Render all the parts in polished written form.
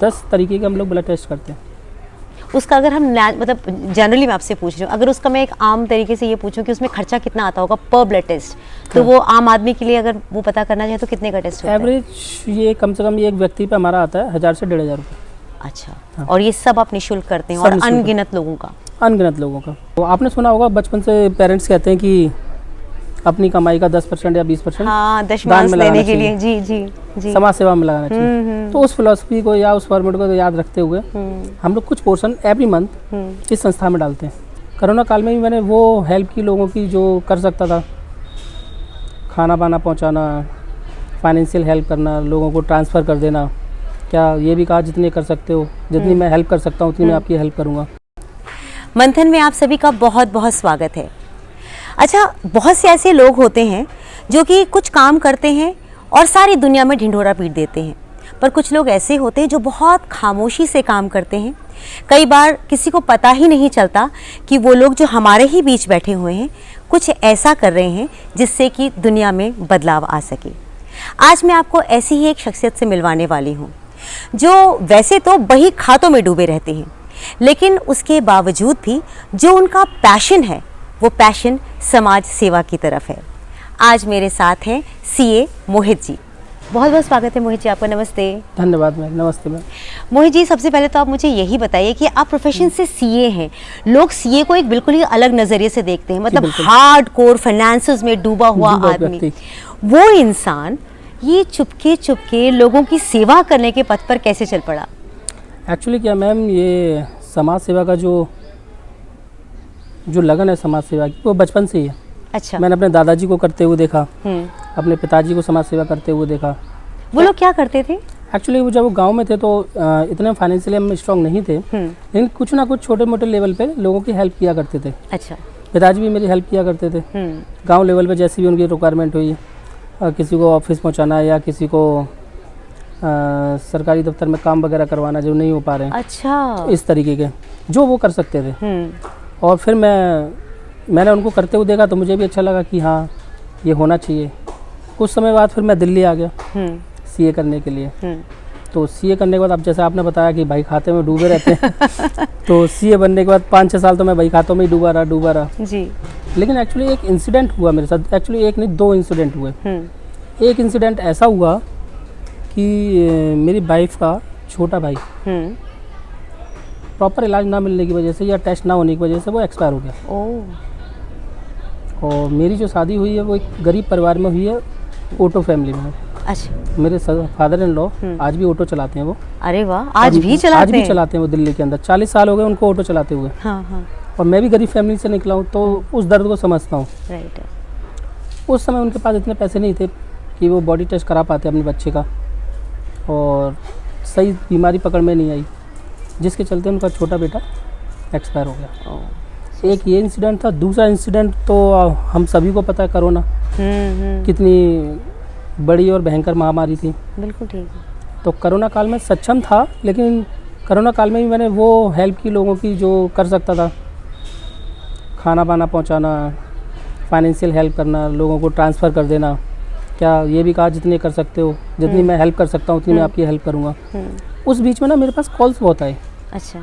10 तरीके के हम लोग ब्लड टेस्ट करते हैं। उसका अगर हम मतलब जनरली मैं आपसे पूछ रही हूँ, अगर उसका मैं एक आम तरीके से ये पूछूं कि उसमें खर्चा कितना आता होगा पर ब्लड टेस्ट, तो वो आम आदमी के लिए अगर वो पता करना चाहे तो कितने का टेस्ट होता है? एवरेज ये कम से कम एक व्यक्ति पे हमारा आता है 1000 से 1500 रुपये। अच्छा। हाँ। और ये सब आप निःशुल्क करते हैं? और अनगिनत लोगों का? अनगिनत लोगों का। तो आपने सुना होगा बचपन से पेरेंट्स कहते हैं कि अपनी कमाई का 10% या 20% हाँ, दशमांश देने के लिए। जी जी जी, समाज सेवा में लगाना चाहिए। तो उस फिलॉसफी को या उस फॉर्मेट को याद रखते हुए हम लोग कुछ पोर्शन एवरी मंथ इस संस्था में डालते हैं। कोरोना काल में भी मैंने वो हेल्प की लोगों की जो कर सकता था, खाना पाना पहुंचाना, फाइनेंशियल हेल्प करना, लोगों को ट्रांसफ़र कर देना। क्या ये भी कहा जितने कर सकते हो, जितनी मैं हेल्प कर सकता हूँ उतनी मैं आपकी हेल्प करूँगा। मंथन में आप सभी का बहुत बहुत स्वागत है। अच्छा, बहुत से ऐसे लोग होते हैं जो कि कुछ काम करते हैं और सारी दुनिया में ढिंढोरा पीट देते हैं, पर कुछ लोग ऐसे होते हैं जो बहुत खामोशी से काम करते हैं। कई बार किसी को पता ही नहीं चलता कि वो लोग जो हमारे ही बीच बैठे हुए हैं कुछ ऐसा कर रहे हैं जिससे कि दुनिया में बदलाव आ सके। आज मैं आपको ऐसी ही एक शख्सियत से मिलवाने वाली हूँ जो वैसे तो बही खातों में डूबे रहते हैं, लेकिन उसके बावजूद भी जो उनका पैशन है वो पैशन समाज सेवा की तरफ है। आज मेरे साथ हैं सीए मोहित जी। बहुत बहुत स्वागत है मोहित जी आपका। नमस्ते। धन्यवाद मैम। नमस्ते मैम। मोहित जी, सबसे पहले तो आप मुझे यही बताइए कि आप प्रोफेशन से सीए हैं। लोग सीए को एक बिल्कुल ही अलग नज़रिए से देखते हैं, मतलब हार्ड कोर फाइनेंसेस में डूबा हुआ आदमी। वो इंसान ये चुपके लोगों की सेवा करने के पथ पर कैसे चल पड़ा? एक्चुअली क्या मैम, ये समाज सेवा का जो लगन है समाज सेवा की, वो बचपन से ही है। अच्छा। मैंने अपने दादाजी को करते हुए देखा, अपने पिताजी को समाज सेवा करते हुए देखा। वो लोग क्या करते थे? एक्चुअली वो जब वो गांव में थे तो इतने फाइनेंशियली हम स्ट्रॉन्ग नहीं थे, लेकिन कुछ ना कुछ छोटे मोटे लेवल पे लोगों की हेल्प किया करते थे। अच्छा। पिताजी भी मेरी हेल्प किया करते थे। गाँव लेवल पर जैसी भी उनकी रिक्वायरमेंट हुई, किसी को ऑफिस पहुँचाना या किसी को सरकारी दफ्तर में काम वगैरह करवाना जो नहीं हो पा रहे हैं। अच्छा। इस तरीके के जो वो कर सकते थे। और फिर मैंने उनको करते हुए देखा तो मुझे भी अच्छा लगा कि हाँ ये होना चाहिए। कुछ समय बाद फिर मैं दिल्ली आ गया सीए करने के लिए। तो सीए करने के बाद, अब जैसे आपने बताया कि भाई खाते में डूबे रहते हैं तो सीए बनने के बाद 5-6 साल तो मैं भाई खातों में ही डूबा रहा जी। लेकिन एक्चुअली एक इंसिडेंट हुआ मेरे साथ। एक्चुअली एक नहीं, 2 इंसिडेंट हुए। एक इंसिडेंट ऐसा हुआ कि मेरी वाइफ का छोटा भाई प्रॉपर इलाज ना मिलने की वजह से या टेस्ट ना होने की वजह से वो एक्सपायर हो गया। और मेरी जो शादी हुई है वो एक गरीब परिवार में हुई है, ऑटो फैमिली में। अच्छा। मेरे फादर इन लॉ आज भी ऑटो चलाते हैं वो। अरे वाह, आज भी चलाते हैं वो दिल्ली के अंदर। 40 साल हो गए उनको ऑटो चलाते हुए। हाँ। और मैं भी गरीब फैमिली से निकला हूँ तो उस दर्द को समझता हूँ। राइट। उस समय उनके पास इतने पैसे नहीं थे कि वो बॉडी टेस्ट करा पाते अपने बच्चे का, और सही बीमारी पकड़ में नहीं आई, जिसके चलते उनका छोटा बेटा एक्सपायर हो गया। एक ये इंसिडेंट था। दूसरा इंसिडेंट तो हम सभी को पता है, कोरोना कितनी बड़ी और भयंकर महामारी थी। बिल्कुल ठीक है। तो कोरोना काल में सक्षम था, लेकिन कोरोना काल में भी मैंने वो हेल्प की लोगों की जो कर सकता था, खाना पाना पहुंचाना, फाइनेंशियल हेल्प करना, लोगों को ट्रांसफ़र कर देना। क्या ये भी कहा जितने कर सकते हो, जितनी मैं हेल्प कर सकता हूँ उतनी मैं आपकी हेल्प करूँगा। उस बीच में ना मेरे पास कॉल्स बहुत आए। अच्छा।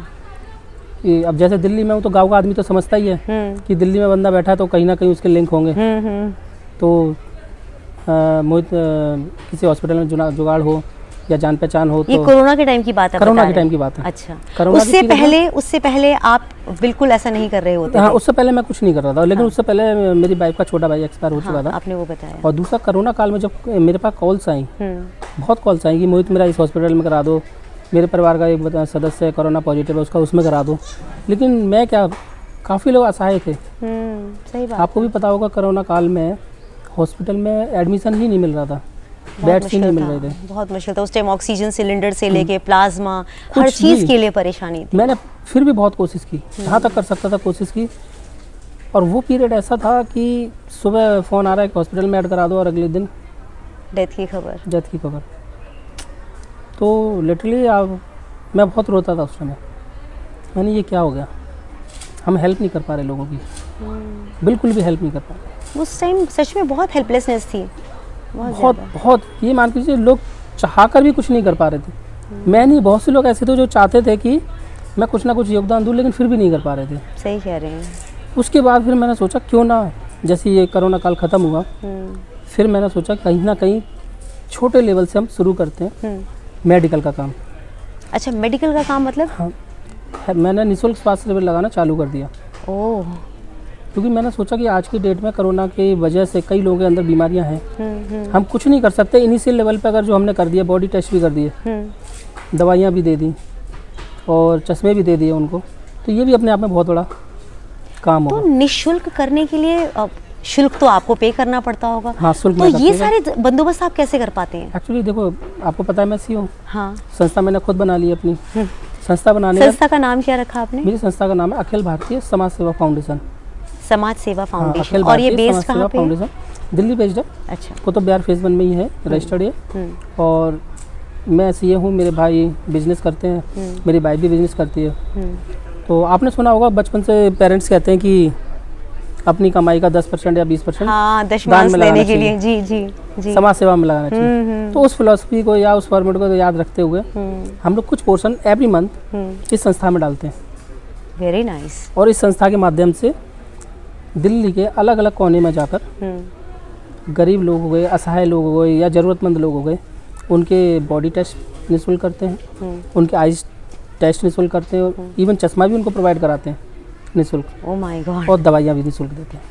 कि अब जैसे दिल्ली में हूँ तो गांव का आदमी तो समझता ही है कि दिल्ली में बंदा बैठा है तो कहीं ना कहीं उसके लिंक होंगे। तो मोहित किसी हॉस्पिटल में जुगाड़ हो या जान पहचान हो। तो ये कोरोना के टाइम की बात है? कोरोना के टाइम की बात है। अच्छा। उससे पहले आप बिल्कुल ऐसा नहीं कर रहे होते? हाँ, उससे पहले मैं कुछ नहीं कर रहा था, लेकिन उससे पहले मेरी वाइफ का छोटा भाई एक्सपायर हो चुका था। आपने वो बताया। और दूसरा कोरोना काल में जब मेरे पास कॉल्स आई, बहुत कॉल्स आई कि मोहित मेरा इस हॉस्पिटल में करा दो, मेरे परिवार का एक सदस्य है कोरोना पॉजिटिव है उसका उसमें करा दो। लेकिन मैं क्या, काफ़ी लोग असहाय थे। सही बात। आपको भी पता होगा कोरोना काल में हॉस्पिटल में एडमिशन ही नहीं मिल रहा था, बेड्स ही नहीं मिल रहे थे। बहुत मुश्किल था उस टाइम। ऑक्सीजन सिलेंडर से लेके प्लाज्मा, हर चीज़ के लिए परेशानी थी। मैंने फिर भी बहुत कोशिश की, जहाँ तक कर सकता था कोशिश की। और वो पीरियड ऐसा था कि सुबह फ़ोन आ रहा है कि हॉस्पिटल में ऐड करा दो और अगले दिन डेथ की खबर। तो लिटरली मैं बहुत रोता था उस समय। मैंने ये क्या हो गया, हम हेल्प नहीं कर पा रहे लोगों की, बिल्कुल भी हेल्प नहीं कर पा रहे। उस टाइम सच में बहुत हेल्पलेसनेस थी, बहुत। ये मान लीजिए लोग चाह कर भी कुछ नहीं कर पा रहे थे। मैं नहीं, बहुत से लोग ऐसे थे जो चाहते थे कि मैं कुछ ना कुछ योगदान दूँ, लेकिन फिर भी नहीं कर पा रहे थे। सही कह रहे हैं। उसके बाद फिर मैंने सोचा क्यों ना, जैसे ये कोरोना काल ख़त्म हुआ, फिर मैंने सोचा कहीं ना कहीं छोटे लेवल से हम शुरू करते हैं मेडिकल का काम। अच्छा, मेडिकल का काम मतलब? हाँ, मैंने निःशुल्क स्वास्थ्य शिविर लगाना चालू कर दिया। ओह। क्योंकि मैंने सोचा कि आज की डेट में कोरोना की वजह से कई लोगों के अंदर बीमारियां हैं, हम कुछ नहीं कर सकते। इनिशियल लेवल पे अगर जो हमने कर दिया, बॉडी टेस्ट भी कर दिए, दवाइयाँ भी दे दी और चश्मे भी दे दिए उनको, तो ये भी अपने आप में बहुत बड़ा काम तो होगा। निःशुल्क करने के लिए शुल्क तो आपको पे करना पड़ता होगा। हाँ, शुल्क तो मैं ये करते सारे बंदोबस्त आप कैसे कर पाते हैं? एक्चुअली देखो, आपको पता है मैं सी हूँ, हाँ। संस्था मैंने खुद बना ली अपनी। संस्था बनाने संस्था का नाम क्या रखा आपने? मेरी संस्था का नाम है अखिल भारतीय समाज सेवा फाउंडेशन। समाज सेवा फाउंडेशन। अखिल और ये भारतीय बेस्ड समाज कहाँ सेवा पे है? फाउंडेशन दिल्ली बेस्ड है। अच्छा। कुतुब बिहार फेज 1 में ही है रजिस्टर्ड ये। और मैं सीए हूँ, मेरे भाई बिजनेस करते हैं, मेरी वाइफ भी बिजनेस करती है। तो आपने सुना होगा, बचपन से पेरेंट्स कहते हैं कि अपनी कमाई का 10% या 20% हाँ, दान दशमांश में देने लगाना के लिए। चाहिए, जी जी जी। समाज सेवा में लगाना चाहिए। तो उस फिलॉसफी को या उस फॉर्मेट को याद रखते हुए हम लोग कुछ पोर्शन एवरी मंथ इस संस्था में डालते हैं। Very nice. और इस संस्था के माध्यम से दिल्ली के अलग अलग कोने में जाकर गरीब लोग हो गए, असहाय लोग हो गए या ज़रूरतमंद लोग हो गए, उनके बॉडी टेस्ट निःशुल्क करते हैं, उनके आइज टेस्ट निःशुल्क करते हैं, इवन चश्मा भी उनको प्रोवाइड कराते हैं निःशुल्क। Oh my God. और दवाइयाँ भी निःशुल्क देते हैं।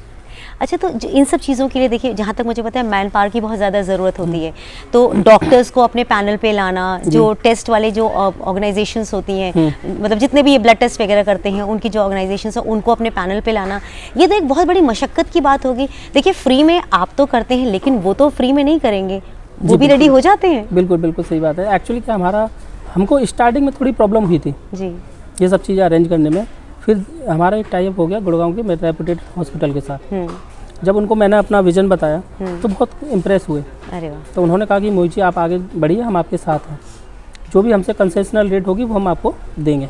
अच्छा, तो इन सब चीज़ों के लिए देखिए, जहाँ तक मुझे पता है मैन पावर की बहुत ज़्यादा ज़रूरत होती है। तो डॉक्टर्स को अपने पैनल पे लाना, जो टेस्ट वाले जो ऑर्गेनाइजेशंस होती हैं, मतलब जितने भी ये ब्लड टेस्ट वगैरह करते हैं, उनकी जो ऑर्गेनाइजेशंस हैं उनको अपने पैनल पे लाना, ये तो एक बहुत बड़ी मशक्क़त की बात होगी। देखिए, फ्री में आप तो करते हैं, लेकिन वो तो फ्री में नहीं करेंगे, वो भी रेडी हो जाते हैं। बिल्कुल बिल्कुल सही बात है। एक्चुअली क्या, हमको स्टार्टिंग में थोड़ी प्रॉब्लम हुई थी जी, ये सब चीज़ें अरेंज करने में। फिर हमारा एक टाई अप हो गया गुड़गांव के मेरे रेपुटेड हॉस्पिटल के साथ। जब उनको मैंने अपना विजन बताया तो बहुत इम्प्रेस हुए। अरे वाह। तो उन्होंने कहा कि मोहित जी आप आगे बढ़िए, हम आपके साथ हैं, जो भी हमसे कंसेशनल रेट होगी वो हम आपको देंगे।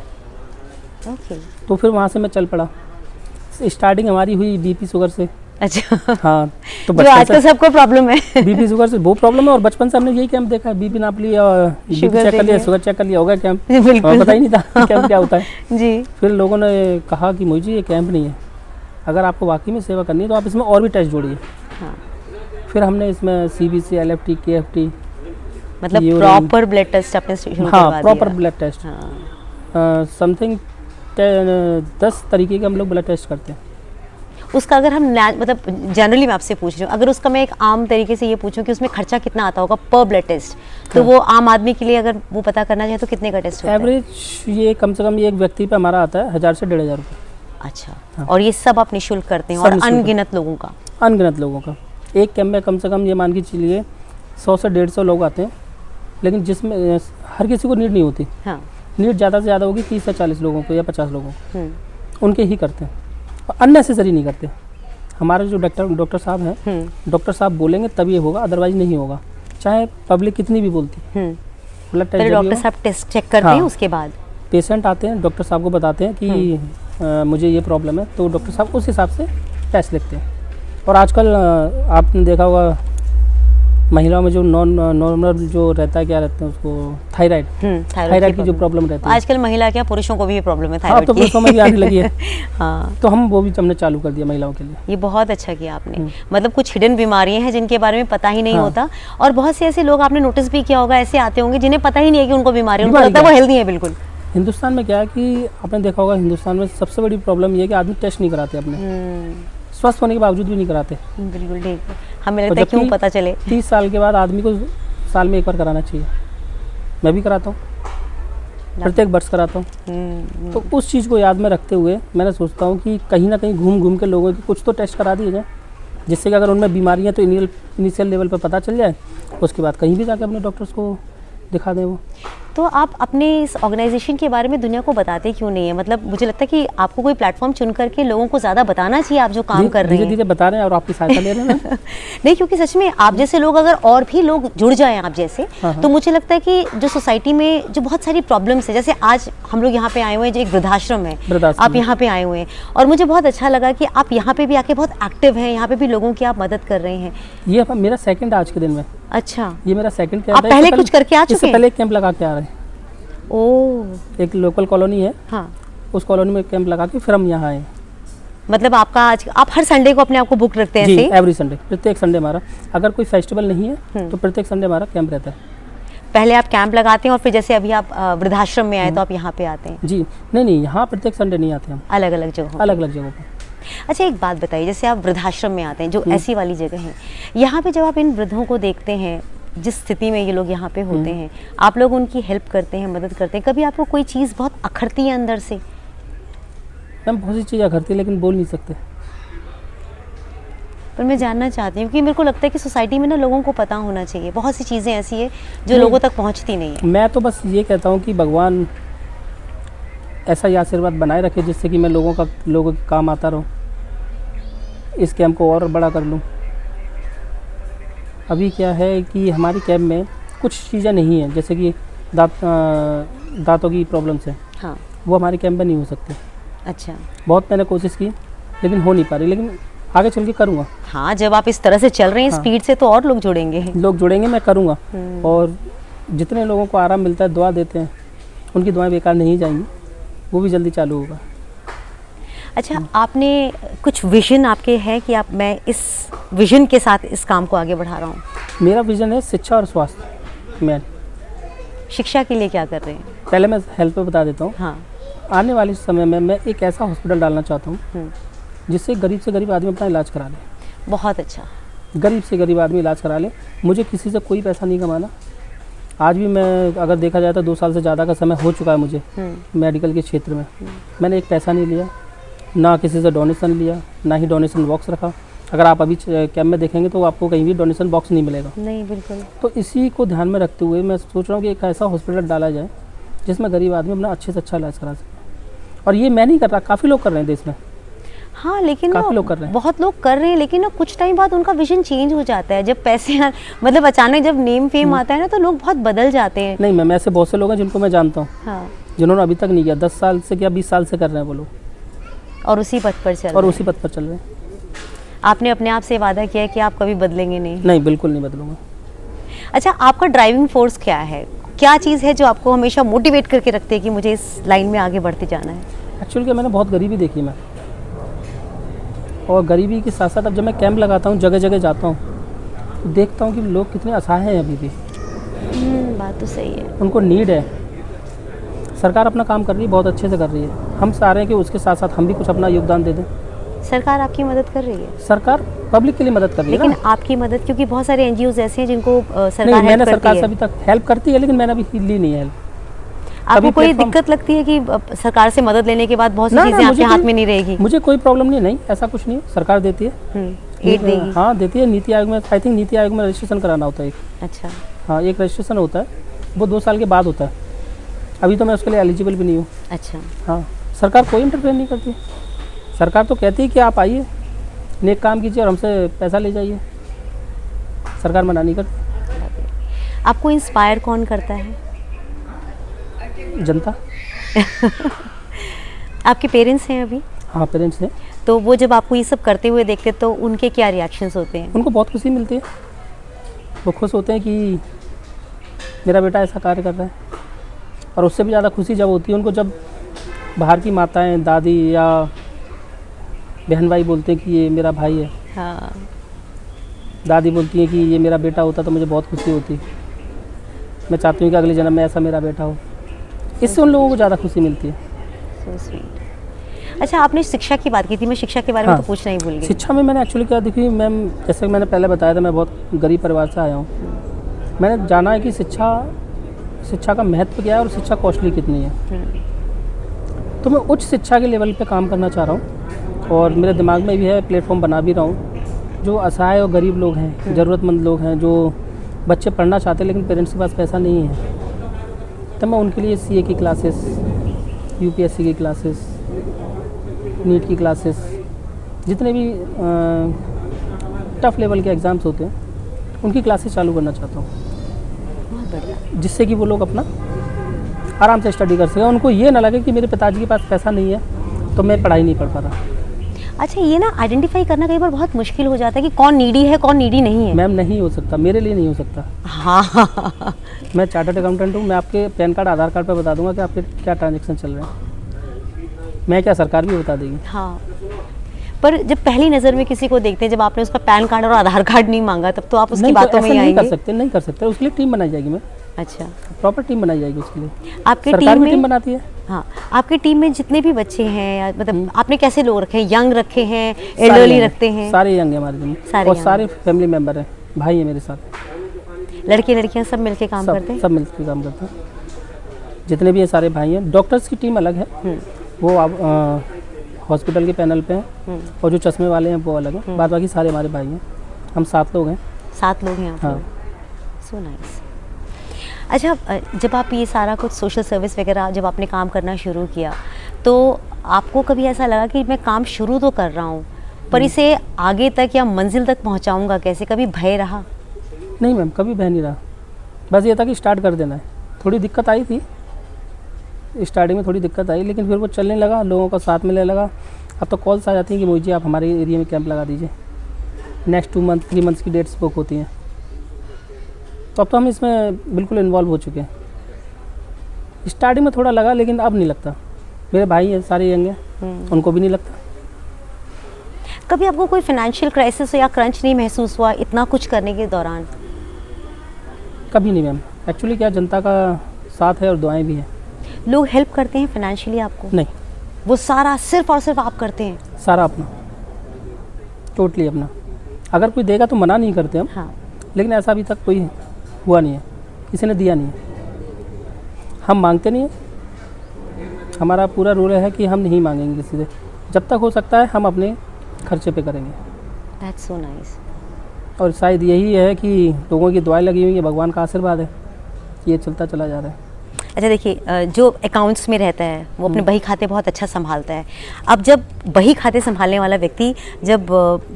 ओके। तो फिर वहाँ से मैं चल पड़ा। स्टार्टिंग हमारी हुई बीपी शुगर से। अच्छा। हाँ, तो जो आजकल सबको प्रॉब्लम है। बीपी शुगर से वो प्रॉब्लम है। और बचपन से हमने यही कैंप देखा है, बीपी नाप लिया, बीपी चेक कर लिया, शुगर चेक कर लिया, हो गया कैंप। बिल्कुल। पता ही नहीं था कैंप क्या होता है। जी। फिर लोगों ने कहा कि मोहित जी ये कैंप नहीं है, अगर आपको वाकई में सेवा करनी है तो आप इसमें और भी टेस्ट जोड़िए। हाँ। फिर हमने इसमें सीबीसी, एलएफटी, केएफटी, मतलब प्रॉपर ब्लड टेस्ट आपने शुरू करवा दिया। हाँ, प्रॉपर ब्लड टेस्ट। हाँ। समथिंग 10 तरीके के हम लोग ब्लड टेस्ट करते हैं। उसका अगर हम मतलब जनरली मैं आपसे पूछ रही हूँ, अगर उसका मैं एक आम तरीके से ये पूछूं कि उसमें खर्चा कितना आता होगा पर ब्लड टेस्ट, तो वो आम आदमी के लिए अगर वो पता करना चाहे तो कितने का टेस्ट होता है? एवरेज ये कम से कम ये एक व्यक्ति पे हमारा आता है 1000 से 1500 रुपये। अच्छा। हाँ। और ये सब आप निःशुल्क करते हैं? और अनगिनत लोगों का? अनगिनत लोगों का। एक कैंप में कम से कम ये मान के चलिए 100 से 150 लोग आते हैं, लेकिन जिसमें हर किसी को नीड नहीं होती। हाँ। नीड ज़्यादा से ज़्यादा होगी 30 से 40 लोगों को या 50 लोगों को, उनके ही करते हैं। और अननेसेसरी नहीं करते। हमारे जो डॉक्टर साहब हैं, डॉक्टर साहब बोलेंगे तभी ये होगा, अदरवाइज नहीं होगा, चाहे पब्लिक कितनी भी बोलती। ब्लड टेस्ट डॉक्टर साहब टेस्ट चेक करते हैं, उसके बाद पेशेंट आते हैं, डॉक्टर साहब को बताते हैं कि मुझे ये प्रॉब्लम है, तो डॉक्टर साहब उस हिसाब से टेस्ट लिखते हैं। और आजकल आपने देखा होगा महिलाओं में जो नॉर्मल जो रहता है, क्या रहता है उसको, थायराइड की जो प्रॉब्लम रहती है। आजकल महिला क्या, पुरुषों को भी ये प्रॉब्लम है हाँ, थायराइड तो की। पुरुषों में भी आने लगी है। हाँ। तो हम वो भी हमने चालू कर दिया महिलाओं के लिए। ये बहुत अच्छा किया आपने। मतलब कुछ हिडन बीमारियां हैं जिनके बारे में पता ही नहीं हाँ। होता, और बहुत से ऐसे लोग आपने नोटिस भी किया होगा, ऐसे आते होंगे जिन्हें पता ही नहीं है कि उनको बीमारी है, उनको लगता है वो हेल्दी है बिल्कुल। हिंदुस्तान में क्या है कि आपने देखा होगा, हिंदुस्तान में सबसे बड़ी प्रॉब्लम ये है कि आदमी टेस्ट नहीं कराते अपने, स्वस्थ होने के बावजूद भी नहीं कराते। बिल्कुल ठीक है। हमें लगता है क्यों पता चले। 30 साल के बाद आदमी को साल में एक बार कराना चाहिए। मैं भी कराता हूँ, प्रत्येक वर्ष कराता हूँ। तो उस चीज़ को याद में रखते हुए मैंने सोचता हूँ कि कहीं ना कहीं घूम घूम के लोगों की कुछ तो टेस्ट करा दिए जाए, जिससे कि अगर उनमें बीमारियाँ तो इनिशियल लेवल पर पता चल जाए, उसके बाद कहीं भी जाके अपने डॉक्टर्स को दिखा दें। वो तो आप अपने इस ऑर्गेनाइजेशन के बारे में दुनिया को बताते क्यों नहीं है? मतलब मुझे लगता है कि आपको कोई प्लेटफॉर्म चुन करके लोगों को ज़्यादा बताना चाहिए आप जो काम कर रहे हैं। धीरे धीरे बता रहे हैं और आपकी सहायता ले रहे हैं। नहीं, क्योंकि सच में आप जैसे लोग, अगर और भी लोग जुड़ जाएं आप जैसे, तो मुझे लगता है कि जो सोसाइटी में जो बहुत सारी प्रॉब्लम्स है, जैसे आज हम लोग यहाँ पे आए हुए हैं, जो एक वृद्धाश्रम है, आप यहाँ पे आए हुए हैं, और मुझे बहुत अच्छा लगा कि आप यहाँ पे भी आके बहुत एक्टिव हैं, यहाँ पे भी लोगों की आप मदद कर रहे हैं। ये मेरा सेकंड आज के दिन में। अच्छा, ये मेरा सेकंड कैंप है। आप पहले कुछ करके आ चुके हैं? इससे पहले कैंप लगा के आ रहे हैं। ओह, एक लोकल कॉलोनी है, हाँ, उस कॉलोनी में कैंप लगा के फिर हम यहाँ आए। मतलब आपका आज आप हर संडे को अपने आप को बुक रखते हैं जी, ऐसे ही? एवरी संडे, प्रत्येक संडे हमारा, अगर कोई फेस्टिवल नहीं है तो प्रत्येक संडे हमारा कैंप रहता है। पहले आप कैंप लगाते हैं और फिर जैसे अभी आप वृद्धाश्रम में आए तो आप यहाँ पे आते हैं? जी, नहीं, यहाँ प्रत्येक संडे नहीं आते हम, अलग अलग जगहों? अलग अलग जगहों पर। अच्छा, एक बात बताइए, जैसे आप वृद्धाश्रम में आते हैं जो ऐसी वाली जगह है, यहाँ पे जब आप इन वृद्धों को देखते हैं, जिस स्थिति में ये लोग यहाँ पे होते हैं, आप लोग उनकी हेल्प करते हैं, मदद करते हैं, कभी आपको कोई चीज़ बहुत अखरती है अंदर से? मैम बहुत सी चीज़ें करती है लेकिन बोल नहीं सकते। पर मैं जानना चाहती हूँ कि मेरे को लगता है कि सोसाइटी में ना लोगों को पता होना चाहिए, बहुत सी चीज़ें ऐसी है जो लोगों तक पहुँचती नहीं है। मैं तो बस ये कहता हूँ कि भगवान ऐसा ही आशीर्वाद बनाए रखे जिससे कि मैं लोगों के काम आता रहूँ, इस कैंप को और बड़ा कर लूँ। अभी क्या है कि हमारी कैंप में कुछ चीज़ें नहीं हैं, जैसे कि दांतों की प्रॉब्लम्स है, हाँ, वो हमारे कैंप में नहीं हो सकते। अच्छा, बहुत मैंने कोशिश की लेकिन हो नहीं पा रही, लेकिन आगे चल के करूँगा। हाँ, जब आप इस तरह से चल रहे हैं स्पीड से तो और लोग जुड़ेंगे। लोग जुड़ेंगे, मैं करूँगा। और जितने लोगों को आराम मिलता है, दुआ देते हैं, उनकी दुआएं बेकार नहीं जाएंगी, वो भी जल्दी चालू होगा। अच्छा, आपने कुछ विजन आपके है कि आप मैं इस विजन के साथ इस काम को आगे बढ़ा रहा हूँ? मेरा विजन है शिक्षा और स्वास्थ्य में। शिक्षा के लिए क्या कर रहे हैं? पहले मैं हेल्थ पे बता देता हूँ। हाँ, आने वाले समय में मैं एक ऐसा हॉस्पिटल डालना चाहता हूँ जिससे गरीब से गरीब आदमी अपना इलाज करा ले। बहुत अच्छा। गरीब से गरीब आदमी इलाज करा ले। मुझे किसी से कोई पैसा नहीं कमाना। आज भी मैं अगर देखा जाए तो 2 साल से ज़्यादा का समय हो चुका है मुझे मेडिकल के क्षेत्र में। मैंने एक पैसा नहीं लिया, ना किसी से डोनेशन लिया, ना ही डोनेशन बॉक्स रखा। अगर आप अभी कैंप में देखेंगे तो आपको कहीं भी डोनेशन बॉक्स नहीं मिलेगा। नहीं, बिल्कुल। तो इसी को ध्यान में रखते हुए मैं सोच रहा हूँ कि एक ऐसा हॉस्पिटल डाला जाए जिसमें गरीब आदमी अपना अच्छे से अच्छा इलाज करा सके। और ये मैं नहीं कर रहा, काफ़ी लोग कर रहे हैं देश में। हाँ, लेकिन काफ़ी लोग कर रहे हैं। बहुत लोग कर रहे हैं, लेकिन ना कुछ टाइम बाद उनका विजन चेंज हो जाता है। जब पैसे मतलब अचानक जब नेम फेम आता है ना तो लोग बहुत बदल जाते हैं। नहीं मैम, ऐसे बहुत से लोग हैं जिनको मैं जानता हूँ, हाँ, जिन्होंने अभी तक नहीं किया। 10 साल से क्या 20 साल से कर रहे हैं वो लोग, और उसी पथ पर चल और रहे हैं। उसी पथ पर चल रहे हैं। आपने अपने आप से वादा किया है कि आप कभी बदलेंगे नहीं? नहीं, बिल्कुल नहीं बदलूंगा। अच्छा, आपका ड्राइविंग फोर्स क्या है? क्या चीज़ है जो आपको हमेशा मोटिवेट करके रखती है कि मुझे इस लाइन में आगे बढ़ते जाना है? एक्चुअली क्या, मैंने बहुत गरीबी देखी मैं, और गरीबी के साथ साथ अब जब मैं कैंप लगाता हूँ, जगह जगह जाता हूँ, तो देखता हूँ कि लोग कितने असहाय हैं अभी भी। बात तो सही है। उनको नीड है। सरकार अपना काम कर रही है, बहुत अच्छे से कर रही है। हम चाह रहे हैं कि उसके साथ साथ हम भी कुछ अपना योगदान दे दें। सरकार आपकी मदद कर रही है? सरकार पब्लिक के लिए मदद कर रही है लेकिन ना। आपकी मदद, क्योंकि बहुत सारे एनजीओज ऐसे हैं जिनको सरकार नहीं, मैंने हेल्प सरकार करती से है। अभी तक हेल्प करती है, लेकिन मैंने अभी ली नहीं है हेल्प। आपको कोई प्लेटफॉर्म- दिक्कत लगती है कि सरकार से मदद लेने के बाद बहुत सी ना, चीजें ना, आपके हाथ में नहीं रहेगी? मुझे कोई प्रॉब्लम नहीं। नहीं, ऐसा कुछ नहीं है। सरकार देती है, एड देगी? हाँ देती है। नीति आयोग में, आई थिंक नीति आयोग में रजिस्ट्रेशन कराना होता है एक। अच्छा, हाँ, एक रजिस्ट्रेशन होता है, वो 2 साल के बाद होता है। अभी तो मैं उसके लिए एलिजिबल भी नहीं हूँ। अच्छा। हाँ, सरकार कोई इंटरफेयर नहीं करती। सरकार तो कहती है कि आप आइए, नेक काम कीजिए और हमसे पैसा ले जाइए। सरकार मना नहीं करती। आपको इंस्पायर कौन करता है? जनता। आपके पेरेंट्स हैं अभी? हाँ, पेरेंट्स हैं। तो वो जब आपको ये सब करते हुए देखते तो उनके क्या रिएक्शंस होते हैं? उनको बहुत खुशी मिलती है। वो खुश होते हैं कि मेरा बेटा ऐसा कार्य कर रहा है। और उससे भी ज़्यादा खुशी जब होती है उनको, जब बाहर की माताएं, दादी या बहन भाई बोलते हैं कि ये मेरा भाई है। हाँ, दादी बोलती है कि ये मेरा बेटा होता तो मुझे बहुत खुशी होती। मैं चाहती हूँ कि अगले जन्म में ऐसा मेरा बेटा हो। इससे उन लोगों को ज़्यादा खुशी मिलती है। So sweet. अच्छा, आपने शिक्षा की बात की थी, मैं शिक्षा के बारे में हाँ, तो पूछना ही भूल गई। शिक्षा में मैंने एक्चुअली क्या देखी मैम, जैसे कि मैंने पहले बताया था, मैं बहुत गरीब परिवार से आया हूँ। मैंने जाना है कि शिक्षा का महत्व क्या है और शिक्षा कॉस्टली कितनी है। तो मैं उच्च शिक्षा के लेवल पे काम करना चाह रहा हूँ, और मेरे दिमाग में भी है, प्लेटफॉर्म बना भी रहा हूँ। जो असहाय और गरीब लोग हैं, ज़रूरतमंद लोग हैं, जो बच्चे पढ़ना चाहते हैं लेकिन पेरेंट्स के पास पैसा नहीं है, तो मैं उनके लिए CA की क्लासेस, UPSC की क्लासेस, नीट की क्लासेस, जितने भी टफ़ लेवल के एग्ज़ाम्स होते हैं उनकी क्लासेस चालू करना चाहता हूँ, बहुत बढ़िया। जिससे कि वो लोग अपना आराम से स्टडी कर सकें। उनको ये ना लगे कि मेरे पिताजी के पास पैसा नहीं है तो मैं पढ़ाई नहीं पढ़ पा रहा। अच्छा, ये ना आइडेंटिफाई करना कई बार बहुत मुश्किल हो जाता है कि कौन नीडी है कौन नीडी नहीं है। मैम नहीं हो सकता, मेरे लिए नहीं हो सकता। हाँ मैं चार्टर्ड अकाउंटेंट हूँ, मैं आपके पैन कार्ड आधार कार्ड पर बता दूंगा कि आपके क्या ट्रांजेक्शन चल रहे हैं। मैं क्या, सरकार भी बता देगी। हाँ, पर जब पहली नज़र में किसी को देखते हैं, जब आपने उसका पैन कार्ड और आधार कार्ड नहीं मांगा, तब तो आप उसकी बातों में ही आएंगे। नहीं कर सकते, उसके लिए टीम बनाई जाएगी। मैं अच्छा, प्रॉपर टीम बनाई जाएगी उसके लिए। आपके सरकार भी टीम बनाती है। हाँ, आपकी टीम में जितने भी बच्चे हैं, मतलब आपने कैसे लोग रखे हैं? यंग रखे हैं, एल्डरली रखते हैं? सारे यंग है हमारे टीम में, और सारे फैमिली मेंबर हैं, भाई है मेरे साथ। लड़के लड़कियां सब मिलके काम करते हैं? सब मिलकर काम करते हैं, जितने भी ये सारे भाई हैं। डॉक्टर्स की टीम अलग है, वो आप हॉस्पिटल के पैनल पे हैं, और जो चश्मे वाले हैं वो अलग हैं। बाद बाकी सारे हमारे भाई हैं। हम 7 लोग हैं। 7 लोग हैं आप? हाँ। So nice. अच्छा, जब आप ये सारा कुछ सोशल सर्विस वगैरह जब आपने काम करना शुरू किया, तो आपको कभी ऐसा लगा कि मैं काम शुरू तो कर रहा हूँ, पर इसे आगे तक या मंजिल तक पहुँचाऊँगा कैसे? कभी भय रहा? नहीं मैम, कभी भय नहीं रहा। बस ये था कि स्टार्ट कर देना है। थोड़ी दिक्कत आई थी स्टार्टिंग में, थोड़ी दिक्कत आई, लेकिन फिर वो चलने लगा, लोगों का साथ मिलने लगा। अब तो कॉल्स आ जाती हैं कि मोहित जी आप हमारे एरिया में कैंप लगा दीजिए। नेक्स्ट 2 मंथ 3 मंथ्स की डेट्स बुक होती हैं। तो अब तो हम इसमें बिल्कुल इन्वॉल्व हो चुके हैं। स्टार्टिंग में थोड़ा लगा, लेकिन अब नहीं लगता। मेरे भाई हैं, सारे यंग हैं, उनको भी नहीं लगता। कभी आपको कोई फाइनेंशियल क्राइसिस या क्रंच नहीं महसूस हुआ इतना कुछ करने के दौरान? कभी नहीं मैम। एक्चुअली क्या, जनता का साथ है और दुआएं भी हैं। लोग हेल्प करते हैं फाइनेंशियली आपको? नहीं, वो सारा सिर्फ और सिर्फ आप करते हैं? सारा अपना, टोटली अपना। अगर कोई देगा तो मना नहीं करते हम। हाँ। लेकिन ऐसा अभी तक कोई हुआ नहीं है, किसी ने दिया नहीं है। हम मांगते नहीं हैं। हमारा पूरा रूल है कि हम नहीं मांगेंगे किसी से। जब तक हो सकता है हम अपने खर्चे पे करेंगे। That's so nice. और शायद यही है कि लोगों की दुआएं लगी हुई है, भगवान का आशीर्वाद है, ये चलता चला जा रहा है। अच्छा, देखिए, जो अकाउंट्स में रहता है वो अपने बही खाते बहुत अच्छा संभालता है। अब जब बही खाते संभालने वाला व्यक्ति जब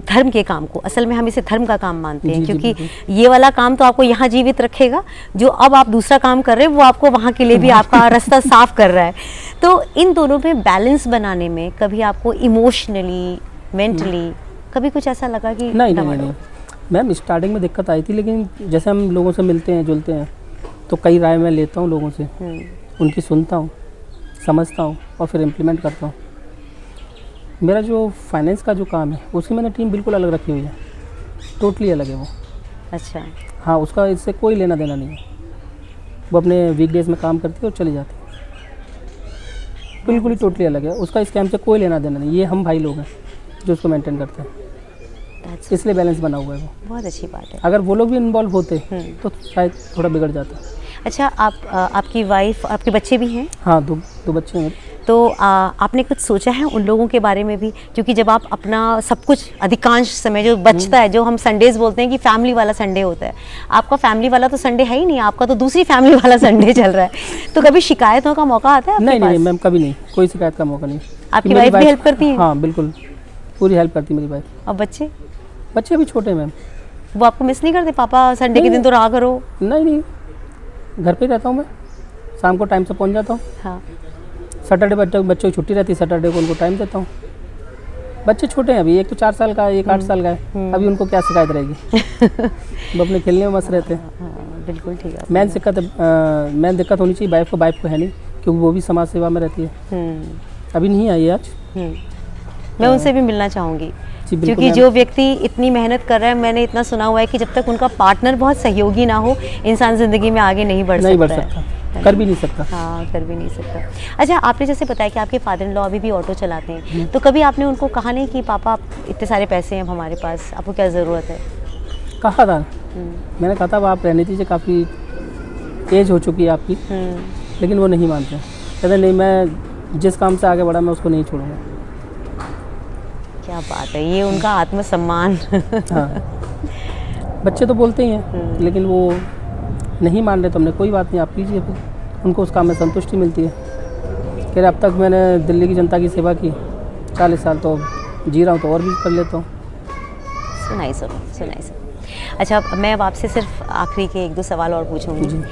धर्म के काम को, असल में हम इसे धर्म का काम मानते हैं, क्योंकि ये वाला काम तो आपको यहाँ जीवित रखेगा, जो अब आप दूसरा काम कर रहे हैं वो आपको वहाँ के लिए भी आपका रास्ता साफ कर रहा है। तो इन दोनों में बैलेंस बनाने में कभी आपको इमोशनली, मेंटली कभी कुछ ऐसा लगा कि नहीं मैम, स्टार्टिंग में दिक्कत आई थी, लेकिन जैसे हम लोगों से मिलते हैं जुलते हैं तो कई राय मैं लेता हूँ लोगों से, उनकी सुनता हूँ, समझता हूँ और फिर इम्प्लीमेंट करता हूँ। मेरा जो फाइनेंस का जो काम है उसकी मैंने टीम बिल्कुल अलग रखी हुई है, टोटली अलग है वो। अच्छा। हाँ, उसका इससे कोई लेना देना नहीं है। वो अपने वीकडेज में काम करती है और चली जाती है, बिल्कुल ही टोटली अलग है। उसका इस काम से कोई लेना देना नहीं। ये हम भाई लोग हैं जो उसको मेंटेन करते हैं, इसलिए बैलेंस बना हुआ है वो। बहुत अच्छी बात है। अगर वो लोग भी इन्वॉल्व होते तो शायद थोड़ा बिगड़ जाता। अच्छा, आपकी वाइफ, आपके बच्चे भी हैं? हाँ, दो बच्चे हैं मेरे। तो आपने कुछ सोचा है उन लोगों के बारे में भी? क्योंकि जब आप अपना सब कुछ, अधिकांश समय जो बचता है, जो हम संडेज बोलते हैं कि फैमिली वाला संडे होता है, आपका फैमिली वाला तो संडे है ही नहीं, आपका तो दूसरी फैमिली वाला संडे चल रहा है। तो कभी शिकायतों का मौका आता है आपके पास? नहीं मैम, कभी नहीं, कोई शिकायत का मौका नहीं। आपकी वाइफ भी हेल्प करती है? हाँ बिल्कुल, पूरी हेल्प करती है मेरी वाइफ। और बच्चे भी छोटे हैं मैम। वो आपको मिस नहीं करते? पापा संडे के दिन तो रहा करो। नहीं, घर पे रहता हूँ मैं, शाम को टाइम से पहुँच जाता हूँ। हाँ। सैटरडे बच्चों की छुट्टी रहती है, सैटरडे को उनको टाइम देता हूँ। बच्चे छोटे हैं अभी, एक तो 4 साल का है, एक 8 साल का है। अभी उनको क्या शिकायत रहेगी। वो अपने खेलने में मस्त रहते हैं। हाँ, बिल्कुल ठीक है। मेन दिक्कत होनी चाहिए वाइफ को है नहीं, क्योंकि वो भी समाज सेवा में रहती है। अभी नहीं आई है आज। मैं उनसे भी मिलना चाहूँगी, क्योंकि जो व्यक्ति इतनी मेहनत कर रहा है, मैंने इतना सुना हुआ है कि जब तक उनका पार्टनर बहुत सहयोगी ना हो, इंसान ज़िंदगी में आगे नहीं बढ़ सकता। कर भी नहीं सकता। हाँ, कर भी नहीं सकता। अच्छा, आपने जैसे बताया कि आपके फादर इन लॉ अभी भी ऑटो चलाते हैं, तो कभी आपने उनको कहा नहीं कि पापा इतने सारे पैसे हैं हमारे पास, आपको क्या ज़रूरत है? कहा था, मैंने कहा था आप रहने दीजिए, काफ़ी एज हो चुकी है आपकी। लेकिन वो नहीं मानते, कहते नहीं, मैं जिस काम से आगे बढ़ा मैं उसको नहीं छोड़ूंगा। क्या बात है, ये उनका आत्मसम्मान। हाँ, बच्चे तो बोलते ही हैं, लेकिन वो नहीं मान रहे तो हमने कोई बात नहीं, आप कीजिए। फिर उनको उस काम में संतुष्टि मिलती है। कह रहे अब तक मैंने दिल्ली की जनता की सेवा की 40 साल, तो जी रहा हूँ तो और भी कर लेता हूँ। सुनाई सर। अच्छा, मैं अब आपसे सिर्फ आखिरी के 1-2 सवाल और पूछूंगी।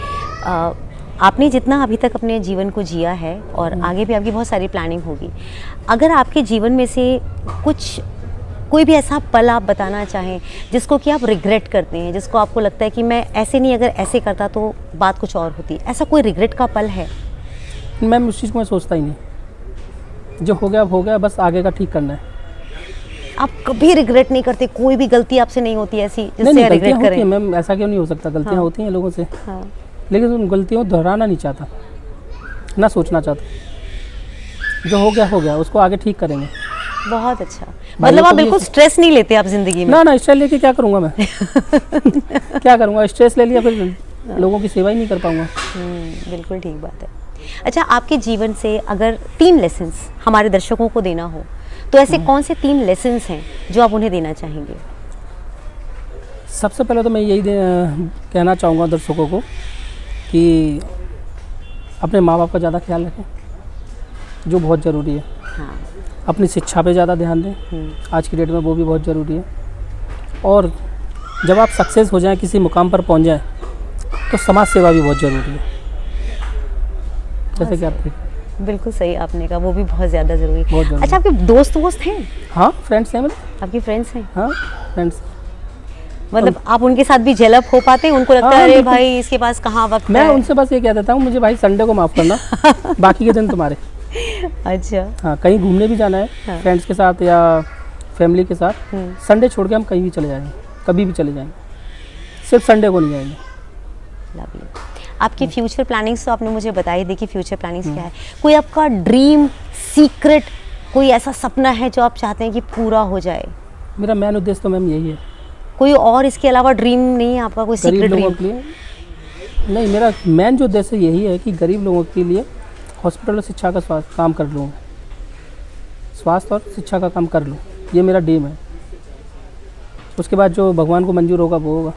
आपने जितना अभी तक अपने जीवन को जिया है और आगे भी आपकी बहुत सारी प्लानिंग होगी, अगर आपके जीवन में से कोई भी ऐसा पल आप बताना चाहें जिसको कि आप रिग्रेट करते हैं, जिसको आपको लगता है कि मैं ऐसे नहीं, अगर ऐसे करता तो बात कुछ और होती, ऐसा कोई रिग्रेट का पल है? मैम उस चीज़ को मैं सोचता ही नहीं, जो हो गया, बस आगे का ठीक करना है। आप कभी रिग्रेट नहीं करते? कोई भी गलती आपसे नहीं होती ऐसी जिससे नहीं, रिग्रेट गलतियाँ होती करें? हैं मैम, ऐसा क्यों नहीं हो सकता, गलतियाँ हाँ। होती हैं लोगों से, हाँ। लेकिन उन गलतियों को दोहराना नहीं चाहता, ना सोचना चाहता। जो हो गया उसको आगे ठीक करेंगे। बहुत अच्छा, मतलब आप को भी बिल्कुल स्ट्रेस नहीं लेते आप जिंदगी में? ना स्ट्रेस लेके क्या करूँगा मैं क्या करूँगा, स्ट्रेस ले लिया फिर लोगों की सेवा ही नहीं कर पाऊँगा। बिल्कुल ठीक बात है। अच्छा, आपके जीवन से अगर 3 लेसन्स हमारे दर्शकों को देना हो तो ऐसे कौन से 3 लेसन्स हैं जो आप उन्हें देना चाहेंगे? सबसे पहले तो मैं यही कहना चाहूँगा दर्शकों को कि अपने माँ बाप का ज़्यादा ख्याल रखें, जो बहुत ज़रूरी है। हाँ। अपनी शिक्षा पे ज़्यादा ध्यान दें, आज की डेट में वो भी बहुत ज़रूरी है। और जब आप सक्सेस हो जाएं, किसी मुकाम पर पहुंच जाएं, तो समाज सेवा भी बहुत ज़रूरी है। जैसे कि आप बिल्कुल सही आपने कहा, वो भी बहुत ज़्यादा ज़रूरी बहुत है। ज़रूरी। अच्छा, आपके दोस्त हैं? हाँ, फ्रेंड्स हैं मेरे। आपके फ्रेंड्स हैं? हाँ, फ्रेंड्स। मतलब आप उनके साथ भी जेल अप हो पाते हैं? उनको लगता है हाँ, अरे बिल्कुल। भाई इसके पास कहाँ वक्त मैं है? उनसे बस ये कह देता हूँ, मुझे भाई संडे को माफ़ करना बाकी के दिन तुम्हारे। अच्छा। हाँ, कहीं घूमने भी जाना है हाँ। फ्रेंड्स के साथ या फैमिली के साथ, संडे छोड़ के हम कहीं भी चले जाएंगे, कभी भी चले जाएंगे, सिर्फ संडे को नहीं जाएंगे। लवली। आपकी फ्यूचर प्लानिंग्स तो आपने मुझे बताई, देखिए फ्यूचर प्लानिंग्स क्या है? कोई आपका ड्रीम सीक्रेट, कोई ऐसा सपना है जो आप चाहते हैं कि पूरा हो जाए? मेरा मेन उद्देश्य तो मैम यही है। कोई और इसके अलावा ड्रीम नहीं है आपका, कोई गरीब सीक्रेट लोगों ड्रीम? के लिए नहीं, मेरा मेन जो उद्देश्य यही है कि गरीब लोगों के लिए हॉस्पिटल और शिक्षा का काम कर लूँ, स्वास्थ्य और शिक्षा का काम कर लूँ, ये मेरा ड्रीम है। उसके बाद जो भगवान को मंजूर होगा वो होगा।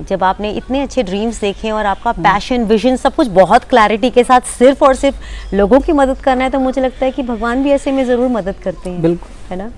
जब आपने इतने अच्छे ड्रीम्स देखे और आपका पैशन, विजन, सब कुछ बहुत क्लैरिटी के साथ सिर्फ और सिर्फ लोगों की मदद करना है, तो मुझे लगता है कि भगवान भी ऐसे में ज़रूर मदद करते हैं। बिल्कुल, है ना?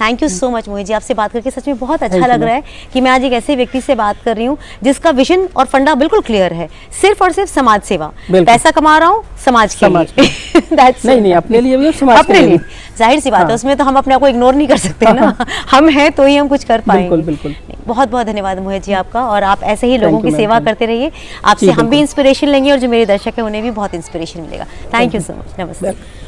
Thank you so much Mohit ji, आपसे बात करके सच में बहुत अच्छा Thank you, लग रहा है कि मैं आज एक ऐसे व्यक्ति से बात कर रही हूँ जिसका विजन और फंडा बिल्कुल क्लियर है, सिर्फ और सिर्फ समाज सेवा। पैसा कमा रहा हूँ समाज के लिए। That's नहीं, अपने लिए भी और समाज अपने के लिए। जाहिर सी बात है, हाँ। उसमें तो हम अपने आप को इग्नोर नहीं कर सकते ना। हम हैं तो ही हम कुछ कर पाएंगे। बिल्कुल। बहुत बहुत धन्यवाद मोहित जी आपका, और आप ऐसे ही लोगों Thank you, की ma'am, सेवा thank you। करते रहिए। आपसे जी, हम भी बिल्कुल। इंस्पिरेशन लेंगे और जो मेरे दर्शक हैं उन्हें भी बहुत इंस्पिरेशन मिलेगा। Thank you so much. नमस्ते।